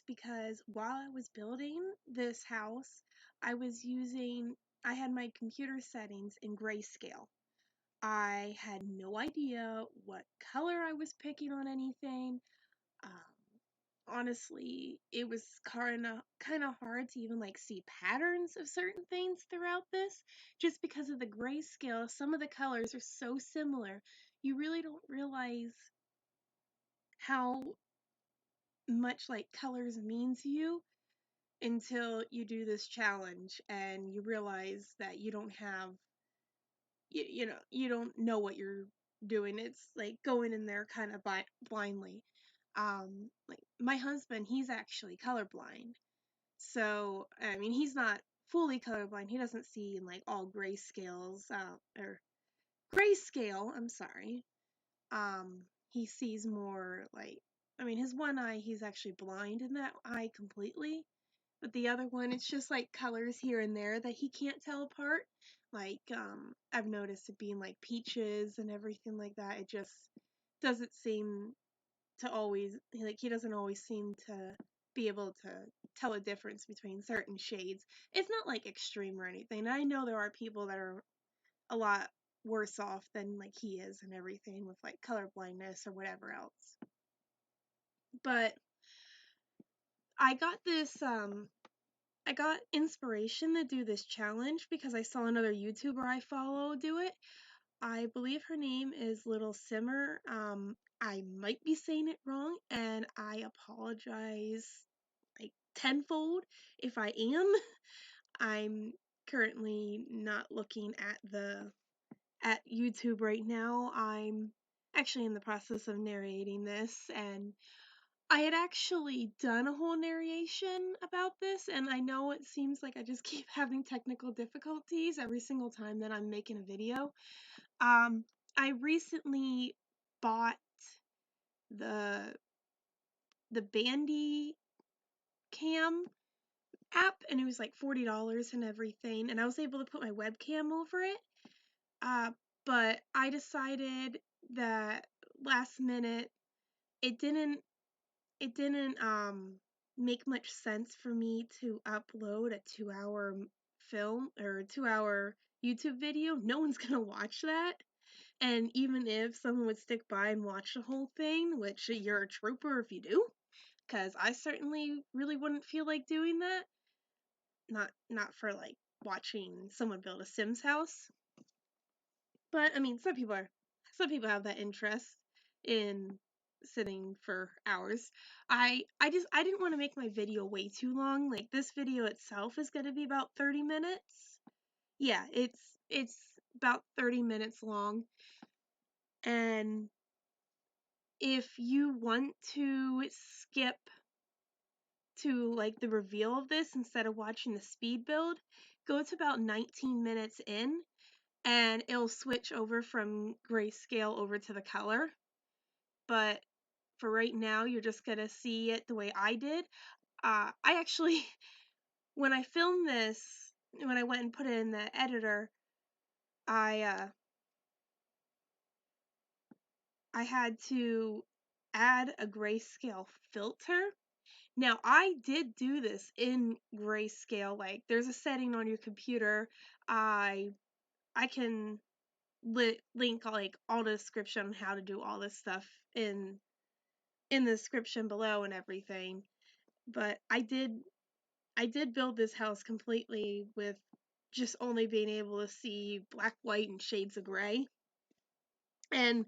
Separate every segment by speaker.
Speaker 1: because while I was building this house, I had my computer settings in grayscale. I had no idea what color I was picking on anything. Um, Honestly, it was kind of hard to even like see patterns of certain things throughout this, just because of the grayscale. Some of the colors are so similar, you really don't realize how much like colors mean to you until you do this challenge and you realize that you don't have you don't know what you're doing. It's like going in there kind of blindly. Like my husband, he's actually colorblind. So, I mean, he's not fully colorblind. He doesn't see in like all grayscales, or grayscale, I'm sorry. He sees more like, I mean, his one eye, he's actually blind in that eye completely. But the other one, it's just like colors here and there that he can't tell apart. Like, I've noticed it being like peaches and everything like that. It just doesn't seem to always, like, he doesn't always seem to be able to tell a difference between certain shades. It's not like extreme or anything. I know there are people that are a lot worse off than like he is and everything with like color blindness or whatever else. But I got this I got inspiration to do this challenge because I saw another YouTuber I follow do it. I believe her name is Little Simmer. I might be saying it wrong, and I apologize like tenfold if I am. I'm currently not looking at YouTube right now. I'm actually in the process of narrating this, and I had actually done a whole narration about this, and I know it seems like I just keep having technical difficulties every single time that I'm making a video. I recently bought the Bandicam app, and it was like $40 and everything, and I was able to put my webcam over it. Uh, but I decided that last minute it didn't make much sense for me to upload a 2-hour film or a 2-hour YouTube video. No one's gonna watch that. And even if someone would stick by and watch the whole thing, which you're a trooper if you do, because I certainly really wouldn't feel like doing that. Not for like watching someone build a Sims house. But I mean, some people have that interest in sitting for hours. I didn't want to make my video way too long. Like this video itself is going to be about 30 minutes. Yeah, it's about 30 minutes long. And if you want to skip to like the reveal of this instead of watching the speed build, go to about 19 minutes in and it'll switch over from grayscale over to the color. But for right now, you're just gonna see it the way I did. I actually, when I filmed this, when I went and put it in the editor, I had to add a grayscale filter. Now, I did do this in grayscale. Like, there's a setting on your computer. I can link like all the description on how to do all this stuff in the description below and everything. But I did build this house completely with just only being able to see black, white, and shades of gray. And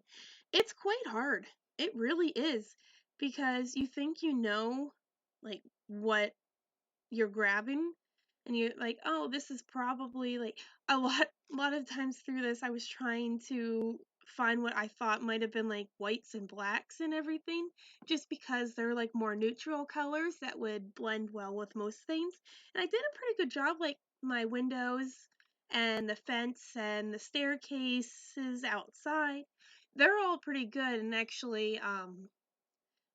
Speaker 1: it's quite hard. It really is. Because you think you know, like, what you're grabbing. And you're like, oh, this is probably, like, a lot of times through this, I was trying to find what I thought might have been, like, whites and blacks and everything. Just because they're, like, more neutral colors that would blend well with most things. And I did a pretty good job, like, my windows and the fence and the staircases outside. They're all pretty good, and actually,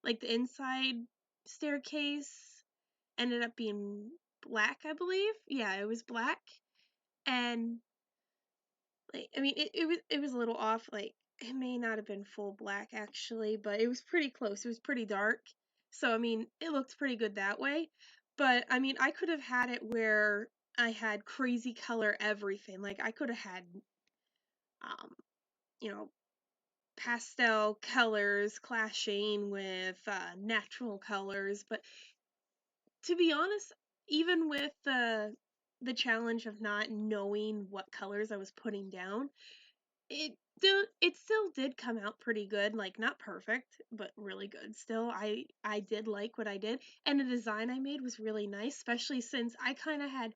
Speaker 1: like, the inside staircase ended up being black, I believe. Yeah, it was black. And like, I mean, it was a little off. Like, it may not have been full black actually, but it was pretty close. It was pretty dark. So, I mean, it looked pretty good that way. But, I mean, I could have had it where I had crazy color everything. Like, I could have had, um, you know, pastel colors clashing with natural colors. But to be honest, even with the challenge of not knowing what colors I was putting down, it still did come out pretty good, like not perfect, but really good still. I did like what I did, and the design I made was really nice, especially since I kind of had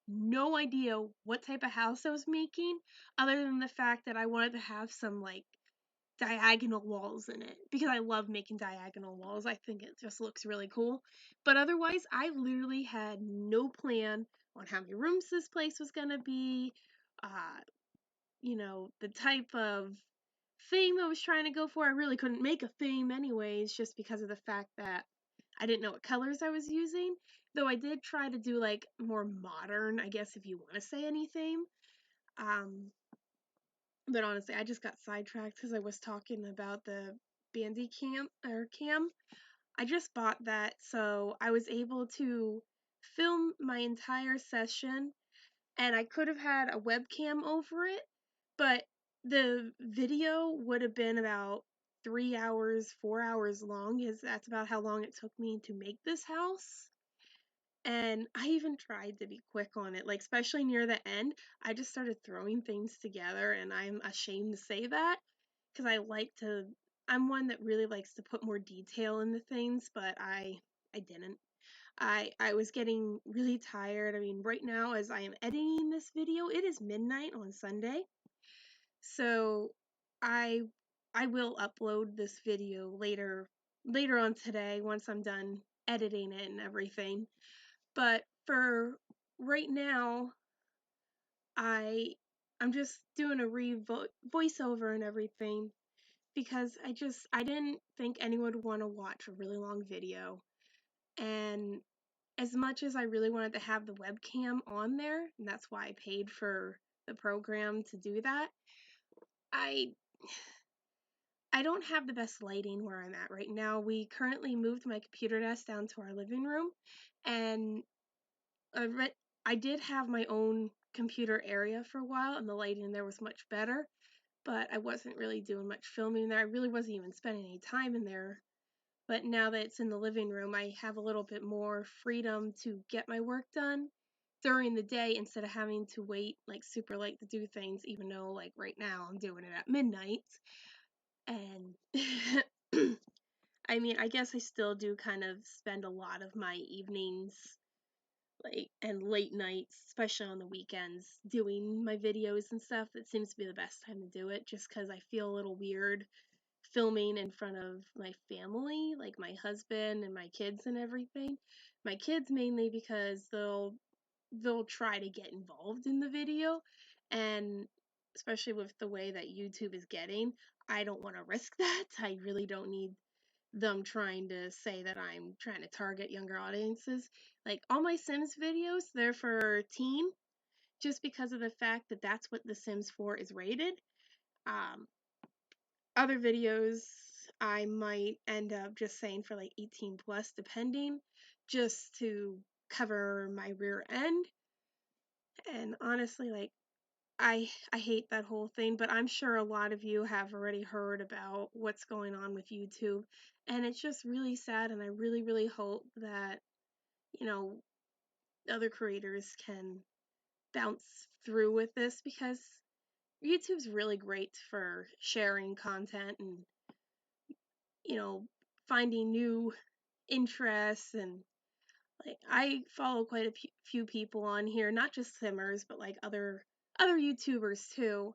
Speaker 1: no idea what type of house I was making, other than the fact that I wanted to have some like diagonal walls in it because I love making diagonal walls. I think it just looks really cool. But otherwise, I literally had no plan on how many rooms this place was going to be, uh, the type of theme I was trying to go for. I really couldn't make a theme anyways, just because of the fact that I didn't know what colors I was using. Though I did try to do like more modern, I guess if you want to say any theme. Um, but honestly, I just got sidetracked because I was talking about the Bandicam or Cam. I just bought that, so I was able to film my entire session, and I could have had a webcam over it, but the video would have been about 3 hours, 4 hours long, because that's about how long it took me to make this house. And I even tried to be quick on it, like especially near the end, I just started throwing things together, and I'm ashamed to say that because I'm one that really likes to put more detail into things, but I didn't. I was getting really tired. I mean, right now as I am editing this video, it is midnight on Sunday. So I I will upload this video later on today once I'm done editing it and everything. But for right now, I I'm just doing a voiceover and everything because I didn't think anyone would want to watch a really long video. And as much as I really wanted to have the webcam on there, and that's why I paid for the program to do that, I I don't have the best lighting where I'm at right now. We currently moved my computer desk down to our living room, and I did have my own computer area for a while, and the lighting there was much better, but I wasn't really doing much filming there. I really wasn't even spending any time in there. But now that it's in the living room, I have a little bit more freedom to get my work done during the day instead of having to wait like super late to do things, even though like right now I'm doing it at midnight. And I mean, I guess I still do kind of spend a lot of my evenings like and late nights, especially on the weekends, doing my videos and stuff. That seems to be the best time to do it just because I feel a little weird filming in front of my family, like my husband and my kids and everything. My kids mainly because they'll try to get involved in the video, and especially with the way that YouTube is getting, I don't want to risk that. I really don't need them trying to say that I'm trying to target younger audiences. Like all my Sims videos, they're for teen just because of the fact that that's what The Sims 4 is rated. Um, Other videos I might end up just saying for like 18 plus depending, just to cover my rear end. And honestly, like I hate that whole thing, but I'm sure a lot of you have already heard about what's going on with YouTube, and it's just really sad, and I really, really hope that, you know, other creators can bounce through with this because YouTube's really great for sharing content and, you know, finding new interests. And like I follow quite a few people on here, not just simmers, but like other YouTubers too.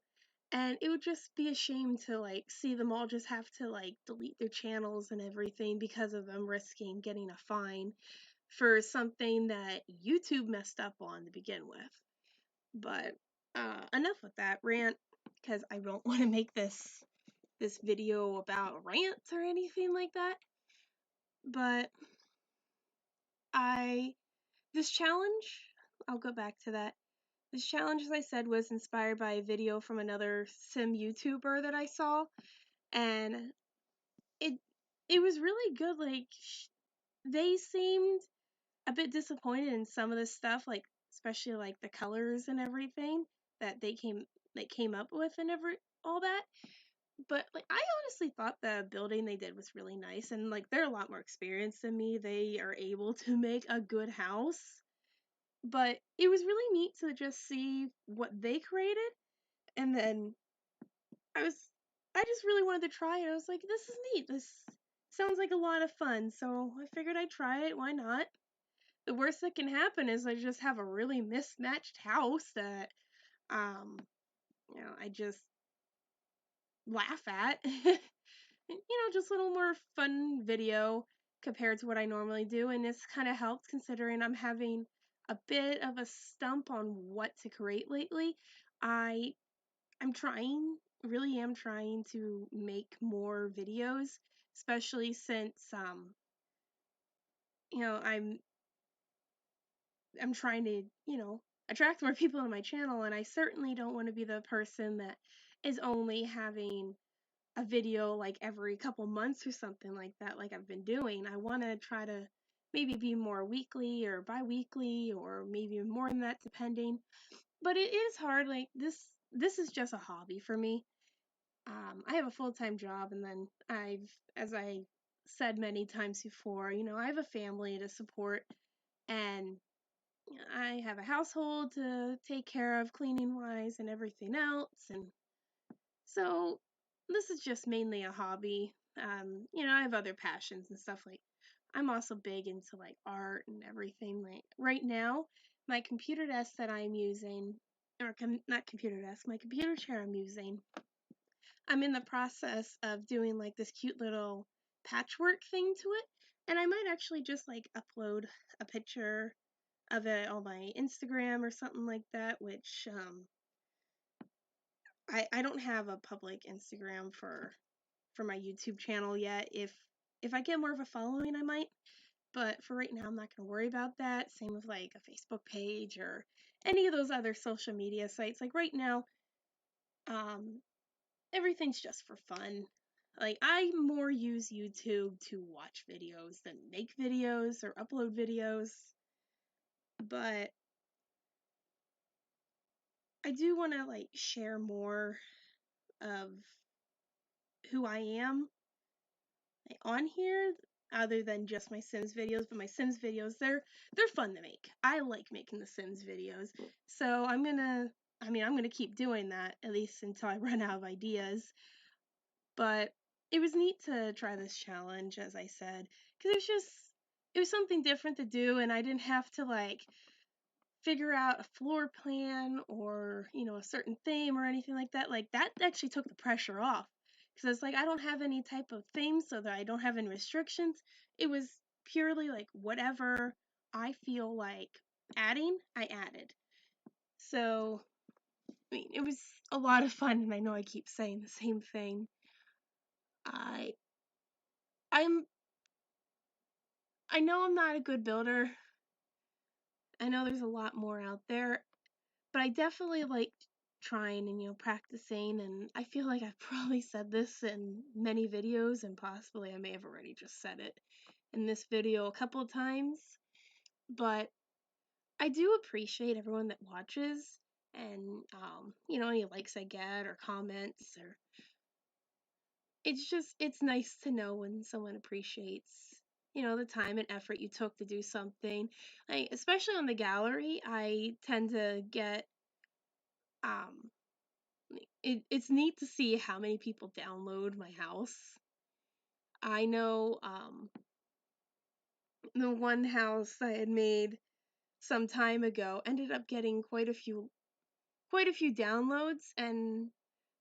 Speaker 1: And it would just be a shame to like see them all just have to like delete their channels and everything because of them risking getting a fine for something that YouTube messed up on to begin with. But enough with that rant because I don't want to make this video about rants or anything like that. But I this challenge, I'll go back to that. This challenge, as I said, was inspired by a video from another sim YouTuber that I saw, and it it was really good. Like they seemed a bit disappointed in some of the stuff, like especially like the colors and everything that they came up with and all that. But like I honestly thought the building they did was really nice, and like they're a lot more experienced than me. They are able to make a good house. But it was really neat to just see what they created, and then I was I just really wanted to try it. I was like, this is neat. This sounds like a lot of fun. So I figured I'd try it. Why not? The worst that can happen is I just have a really mismatched house that um I just laugh at. Just a little more fun video compared to what I normally do, and it's kind of helped considering I'm having a bit of a stump on what to create lately. I I'm trying, really am trying to make more videos, especially since you know, I'm I'm trying to, attract more people to my channel, and I certainly don't want to be the person that is only having a video like every couple months or something like that, like I've been doing. I want to try to maybe be more weekly or bi-weekly or maybe more than that depending. But it is hard. Like this is just a hobby for me. I have a full-time job, and then as I said many times before, I have a family to support, and I have a household to take care of cleaning wise and everything else, and so this is just mainly a hobby. I have other passions and stuff, like I'm also big into like art and everything. Like right now, my computer desk that I'm using, or not computer desk, my computer chair I'm using, I'm in the process of doing like this cute little patchwork thing to it, and I might actually just like upload a picture of it on my Instagram or something like that, which I don't have a public Instagram for my YouTube channel yet. If I get more of a following, I might. But for right now, I'm not going to worry about that. Same with like a Facebook page or any of those other social media sites. Like right now, um, everything's just for fun. Like I more use YouTube to watch videos than make videos or upload videos. But I do want to like share more of who I am on here other than just my Sims videos. But my Sims videos, they're fun to make. I like making the Sims videos. So I'm gonna keep doing that at least until I run out of ideas. But it was neat to try this challenge, as I said, because it was something different to do, and I didn't have to like figure out a floor plan or, a certain theme or anything like that. Like that actually took the pressure off because it's like I don't have any type of theme, so that I don't have any restrictions. It was purely like whatever I feel like adding, I added. So, it was a lot of fun, and I know I keep saying the same thing. I I'm I know I'm not a good builder. I know there's a lot more out there, but I definitely like trying and practicing, and I feel like I've probably said this in many videos, and possibly I may have already just said it in this video a couple of times, but I do appreciate everyone that watches, and any likes I get or comments, or it's nice to know when someone appreciates the time and effort you took to do something. Especially on the gallery, I tend to get um it's neat to see how many people download my house. I know the one house I had made some time ago ended up getting quite a few downloads, and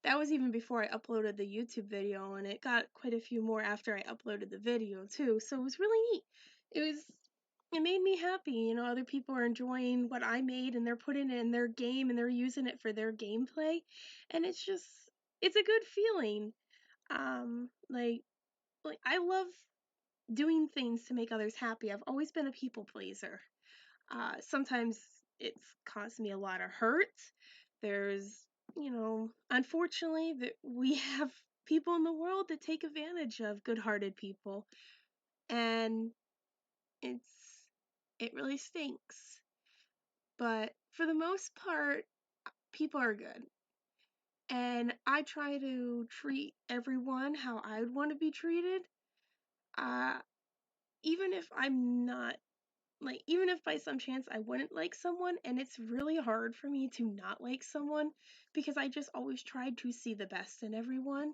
Speaker 1: that was even before I uploaded the YouTube video, and it got quite a few more after I uploaded the video too. So it was really neat. It made me happy, other people are enjoying what I made, and they're putting it in their game, and they're using it for their gameplay, and it's a good feeling. Like I love doing things to make others happy. I've always been a people pleaser. Sometimes it's caused me a lot of hurt. There's, unfortunately, that we have people in the world that take advantage of good-hearted people, and it really stinks. But for the most part, people are good. And I try to treat everyone how I would want to be treated. Uh, even if I'm not, like, even if by some chance I wouldn't like someone, and it's really hard for me to not like someone because I just always try to see the best in everyone.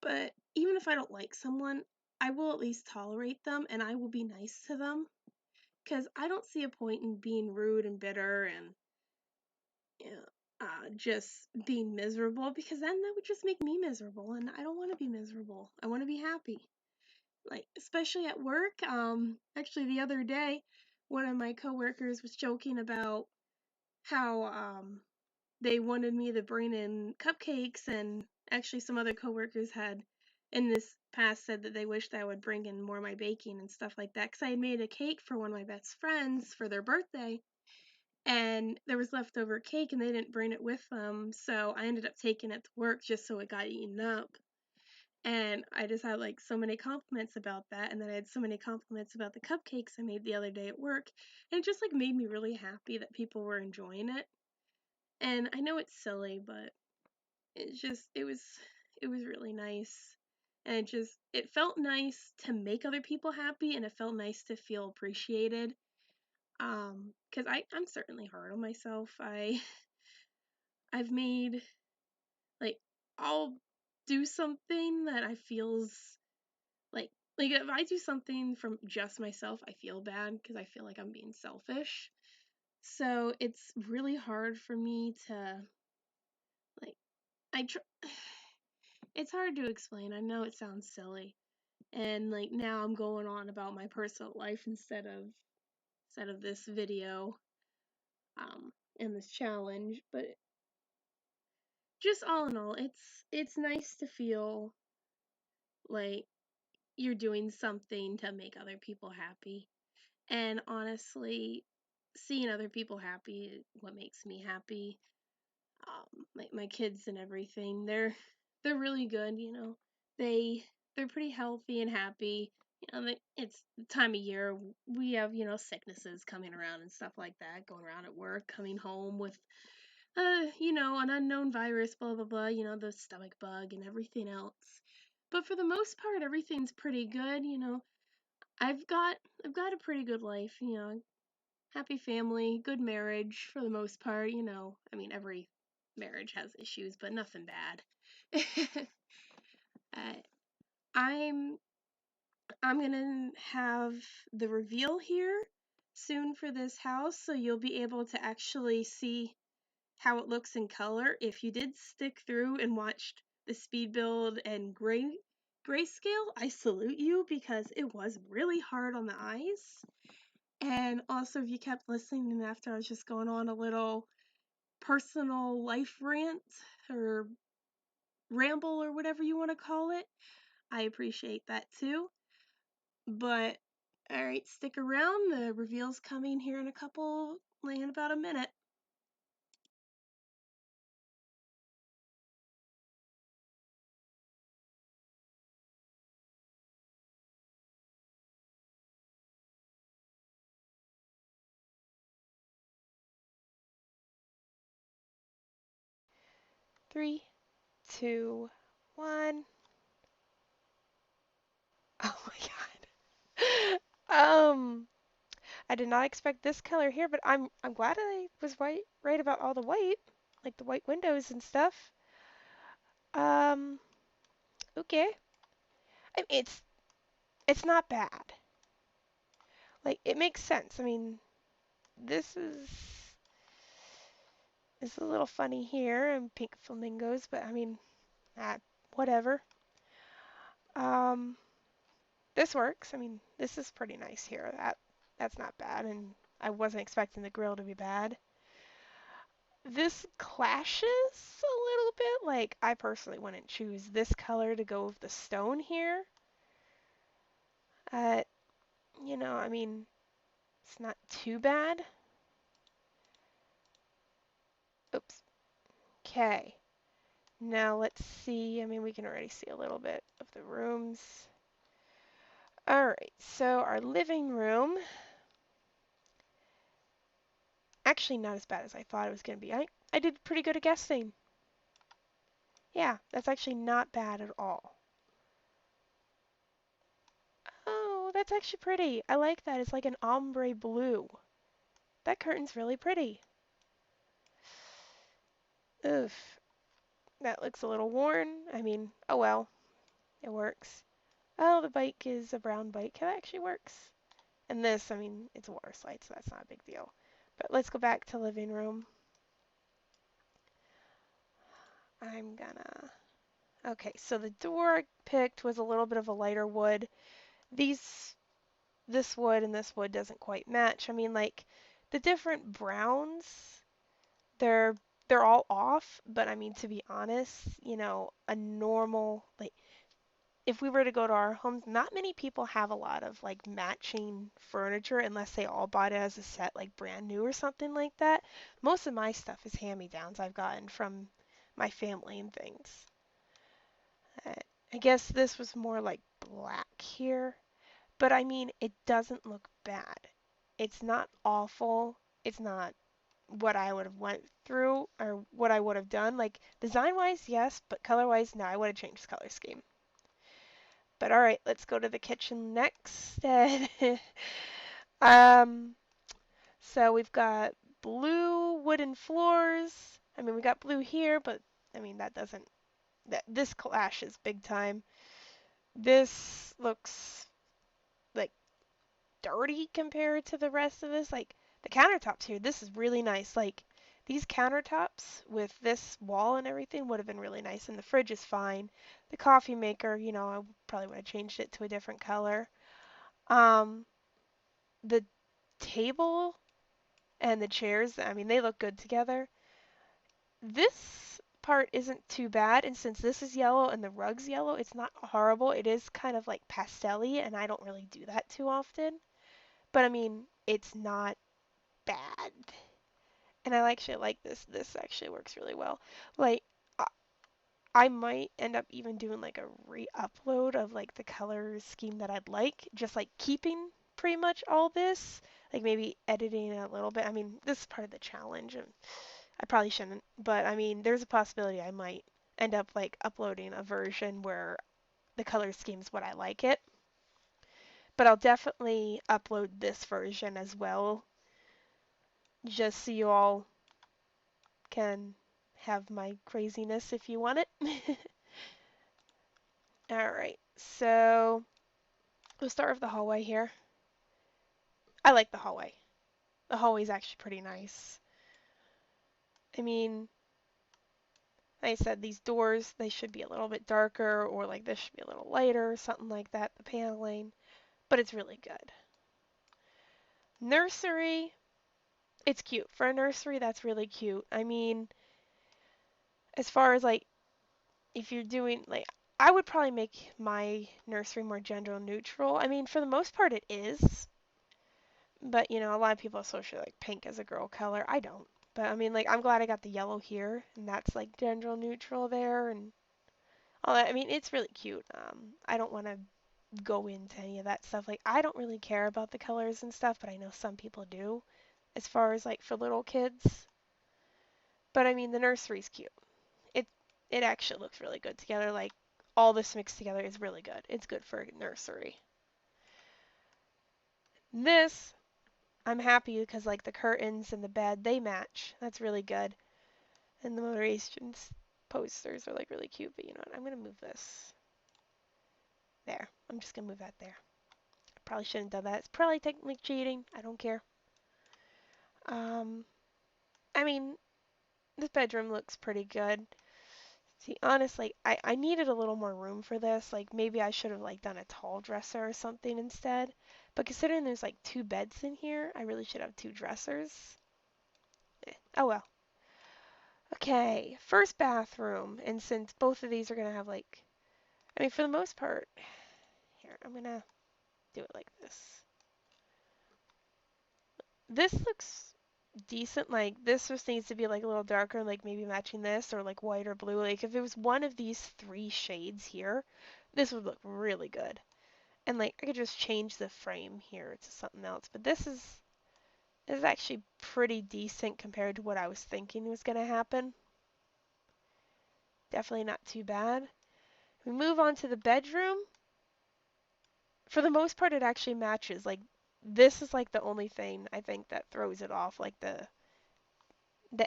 Speaker 1: But even if I don't like someone, I will at least tolerate them and I will be nice to them because I don't see a point in being rude and bitter and just being miserable because then that would just make me miserable and I don't want to be miserable. I want to be happy. Like, especially at work. Actually, the other day, one of my coworkers was joking about how they wanted me to bring in cupcakes, and actually some other coworkers had in this past said that they wished I would bring in more of my baking and stuff like that because I had made a cake for one of my best friends for their birthday, and there was leftover cake and they didn't bring it with them, so I ended up taking it to work just so it got eaten up. And I just had like so many compliments about that, and then I had so many compliments about the cupcakes I made the other day at work, and it just like made me really happy that people were enjoying it. And I know it's silly, but it was really nice. And it felt nice to make other people happy and it felt nice to feel appreciated. Because I'm certainly hard on myself. I've made like I'll do something that I feels like if I do something from just myself, I feel bad because I feel like I'm being selfish. So it's really hard for me to like I tr- it's hard to explain. I know it sounds silly. And like now I'm going on about my personal life instead of this video and this challenge, but just all in all, it's nice to feel like you're doing something to make other people happy. And honestly, seeing other people happy is what makes me happy. Like my kids and everything, they're really good. They they're pretty healthy and happy. It's the time of year we have sicknesses coming around and stuff like that, going around at work, coming home with an unknown virus, blah blah blah. The stomach bug and everything else. But for the most part, everything's pretty good. I've got a pretty good life. Happy family, good marriage for the most part. I mean, every marriage has issues, but nothing bad. uh, I'm I'm gonna have the reveal here soon for this house, so you'll be able to actually see how it looks in color. If you did stick through and watched the speed build and grayscale, I salute you because it was really hard on the eyes. And also, if you kept listening and after I was just going on a little personal life rant or ramble or whatever you want to call it, I appreciate that too. But alright, stick around. The reveal's coming here in about a minute.
Speaker 2: Three, two, one. Oh my God. I did not expect this color here, but I'm glad I was right about all the white, like the white windows and stuff. Um, okay. I mean, it's not bad. Like it makes sense. I mean, this is a little funny here and pink flamingos, but I mean, ah, whatever. Um, this works. I mean, this is pretty nice here. That's not bad, and I wasn't expecting the grill to be bad. This clashes a little bit. Like, I personally wouldn't choose this color to go with the stone here. Uh, I mean, it's not too bad. Oops. Okay. Now let's see. I mean, we can already see a little bit of the rooms. All right, so our living room, actually not as bad as I thought it was going to be. I did pretty good at guessing. Yeah, that's actually not bad at all. Oh, that's actually pretty. I like that. It's like an ombre blue. That curtain's really pretty. Oof, that looks a little worn. I mean, oh well, it works. Oh, the bike is a brown bike. That actually works. And this, I mean, it's a water slide, so that's not a big deal. But let's go back to living room. I'm gonna... Okay, so the door I picked was a little bit of a lighter wood. This wood and this wood doesn't quite match. I mean, like, the different browns, they're they're all off, but I mean, to be honest, you know, a normal, like, if we were to go to our homes, not many people have a lot of like matching furniture unless they all bought it as a set, like brand new or something like that. Most of my stuff is hand-me-downs I've gotten from my family and things. Uh, I guess this was more like black here, but I mean, it doesn't look bad. It's not awful. It's not what I would have went through or what I would have done. Like design-wise, yes, but color-wise, no, I would have changed the color scheme. But all right, let's go to the kitchen next. um, so we've got blue wooden floors. I mean, we got blue here, but I mean that doesn't this clashes big time. This looks like dirty compared to the rest of this. Like the countertops here, this is really nice. Like these countertops with this wall and everything would have been really nice, and the fridge is fine. The coffee maker, you know, I probably would have changed it to a different color. Um, the table and the chairs, I mean, they look good together. This part isn't too bad, and since this is yellow and the rug's yellow, it's not horrible. It is kind of like pastel-y, and I don't really do that too often. But I mean, it's not bad. And I actually like this. This actually works really well. Like, I might end up even doing like a re-upload of like the color scheme that I'd like, just like keeping pretty much all this, like maybe editing it a little bit. I mean, this is part of the challenge, and I probably shouldn't, but I mean, there's a possibility I might end up like uploading a version where the color scheme's what I like it. But I'll definitely upload this version as well, just so you all can have my craziness if you want it. All right, so we'll start with the hallway here. I like the hallway. The hallway's actually pretty nice. I mean, like I said, these doors, they should be a little bit darker, or like this should be a little lighter, or something like that, the paneling, but it's really good. Nursery, it's cute. For a nursery, that's really cute. I mean, as far as like, if you're doing, like, I would probably make my nursery more gender neutral. I mean, for the most part, it is. But, you know, a lot of people associate like pink as a girl color. I don't. But I mean, like, I'm glad I got the yellow here, and that's like gender neutral there, and all that. I mean, it's really cute. I don't want to go into any of that stuff. Like, I don't really care about the colors and stuff, but I know some people do, as far as like for little kids. But I mean, the nursery's cute. It it actually looks really good together. Like, all this mixed together is really good. It's good for a nursery. This I'm happy because like the curtains and the bed, they match. That's really good. And the motivation posters are like really cute, but you know what? I'm gonna move this there. I'm just gonna move that there. I probably shouldn't have done that. It's probably technically cheating. I don't care. Um, I mean, this bedroom looks pretty good. See, honestly, I needed a little more room for this. Like maybe I should have like done a tall dresser or something instead. But considering there's like two beds in here, I really should have two dressers. Oh well. Okay, first bathroom. And since both of these are going to have like, I mean, for the most part, here, I'm going to do it like this. This looks decent. Like, this just needs to be like a little darker, like maybe matching this or like white or blue. Like, if it was one of these three shades here, this would look really good. And like I could just change the frame here to something else, but this is actually pretty decent compared to what I was thinking was going to happen. Definitely not too bad. We move on to the bedroom. For the most part, it actually matches. Like this is like the only thing I think that throws it off, like the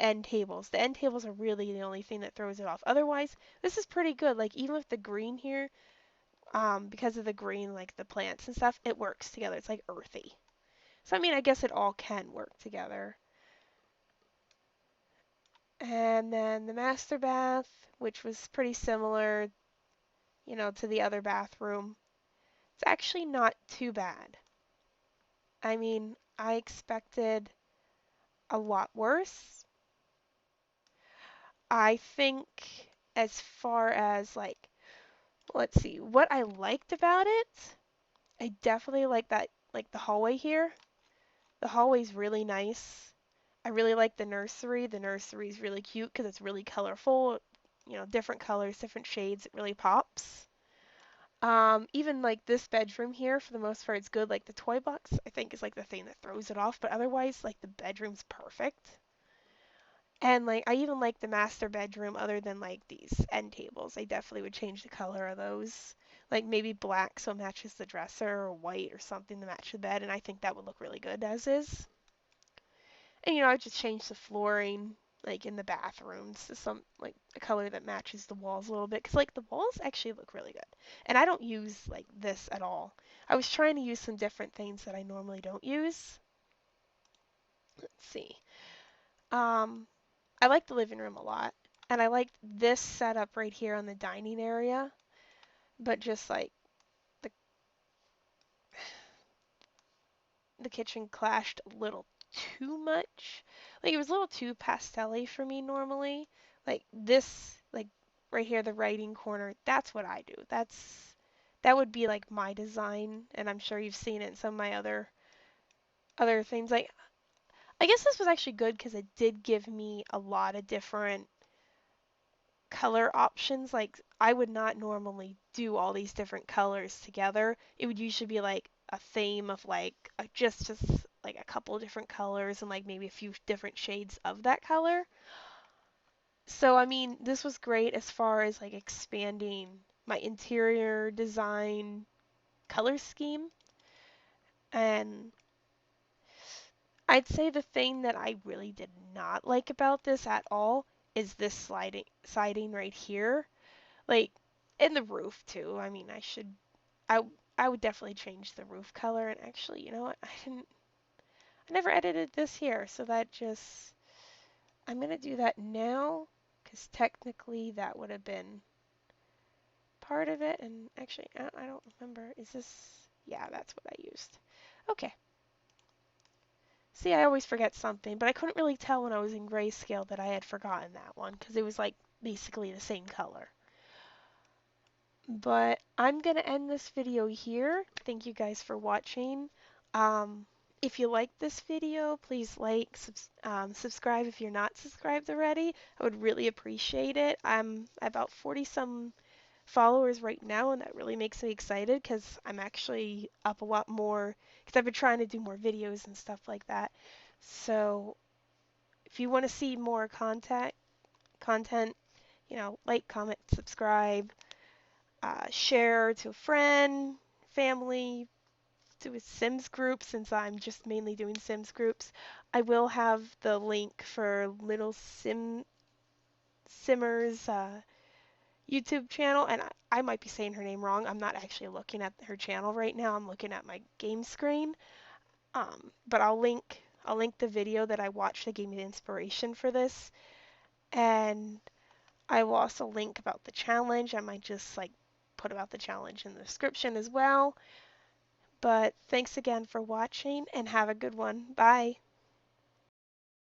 Speaker 2: end tables. The end tables are really the only thing that throws it off. Otherwise, this is pretty good. Like even with the green here, because of the green, like the plants and stuff, it works together. It's like earthy. So I mean, I guess it all can work together. And then the master bath, which was pretty similar, to the other bathroom. It's actually not too bad. I mean, I expected a lot worse. I think as far as like, let's see, what I liked about it, I definitely like that, like the hallway here. The hallway's really nice. I really like the nursery. The nursery is really cute because it's really colorful, different colors, different shades. It really pops. Even like this bedroom here, for the most part, it's good. Like the toy box, I think is like the thing that throws it off, but otherwise, like the bedroom's perfect. And like I even like the master bedroom other than like these end tables. I definitely would change the color of those. Like maybe black so it matches the dresser or white or something to match the bed, and I think that would look really good as is. And I would just change the flooring like in the bathrooms to some like a color that matches the walls a little bit because like the walls actually look really good. And I don't use like this at all. I was trying to use some different things that I normally don't use. Let's see. Um, I like the living room a lot, and I like this setup right here on the dining area, but just like the the kitchen clashed a little too much. Like it was a little too pastel-y for me normally. Like this, like right here, the writing corner, that's what I do. That would be like my design, and I'm sure you've seen it in some of my other things. Like I guess this was actually good because it did give me a lot of different color options. Like I would not normally do all these different colors together. It would usually be like a theme of like just like a couple of different colors and like maybe a few different shades of that color. So I mean, this was great as far as like expanding my interior design color scheme. And I'd say the thing that I really did not like about this at all is this sliding siding right here. Like in the roof too. I mean, I I would definitely change the roof color. And actually, you know what? I never edited this here, so that just I'm gonna do that now because technically that would have been part of it. And actually, I don't remember. Is this? Yeah, that's what I used. Okay. See, I always forget something, but I couldn't really tell when I was in grayscale that I had forgotten that one because it was like basically the same color. But I'm going to end this video here. Thank you guys for watching. Um, if you like this video, please like, subscribe if you're not subscribed already. I would really appreciate it. I'm about 40 some followers right now, and that really makes me excited because I'm actually up a lot more because I've been trying to do more videos and stuff like that. So if you want to see more content, like, comment, subscribe, share to a friend, family, to a Sims group since I'm just mainly doing Sims groups. I will have the link for Little Simmer's YouTube channel, and I might be saying her name wrong. I'm not actually looking at her channel right now. I'm looking at my game screen. But I'll link the video that I watched that gave me the inspiration for this, and I will also link about the challenge. I might just like put about the challenge in the description as well. But thanks again for watching and have a good one. Bye.